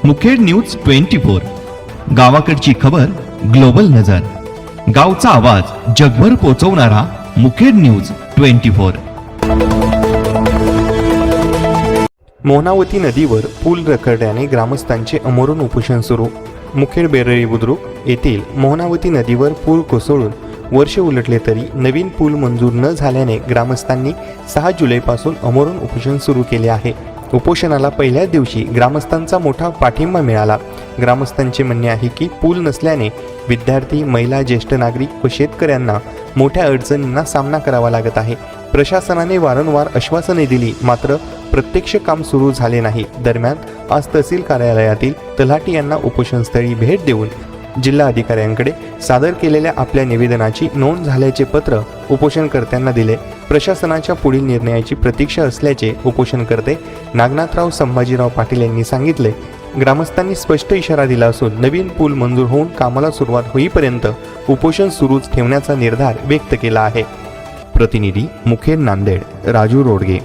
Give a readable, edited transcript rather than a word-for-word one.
Mukhed news 24, गावाकडची खबर global नजर, गावचा आवाज जगभर पोहोचवणारा मुखेड न्यूज 24। मोहनावती नदीवर पूल रखडल्याने ग्रामस्थांचे अमोरण उपोषण सुरू। मुखेड बेरळी बुद्रुक येथील मोहनावती नदीवर पूल कोसळून वर्ष उलटले तरी नवीन पूल मंजूर न झाल्याने ग्रामस्थांनी 6 जुलैपासून अमोरण उपोषण सुरू केले आहे। उपोषणाला पहिल्याच दिवशी ग्रामस्थांचा मोठा पाठिंबा मिळाला। ग्रामस्थांचे म्हणणे आहे की पूल नसल्याने विद्यार्थी, महिला, ज्येष्ठ नागरिक व शेतकऱ्यांना मोठ्या अडचणींना सामना करावा लागत आहे। प्रशासनाने वारंवार आश्वासने दिली, मात्र प्रत्यक्ष काम सुरू झाले नाही। दरम्यान आज तहसील कार्यालयातील तलाठी यांना उपोषणस्थळी भेट देऊन जिल्हा अधिकाऱ्यांकडे सादर केलेल्या आपल्या निवेदनाची नोंद झाल्याचे पत्र उपोषणकर्त्यांना दिले। प्रशासनाच्या पुढील निर्णयाची प्रतीक्षा असल्याचे उपोषणकर्ते नागनाथराव संभाजीराव पाटील यांनी सांगितले। ग्रामस्थांनी स्पष्ट इशारा दिला असून नवीन पूल मंजूर होऊन कामाला सुरुवात होईपर्यंत उपोषण सुरूच ठेवण्याचा निर्धार व्यक्त केला आहे। प्रतिनिधी मुखेड नांदेड राजू रोडगे।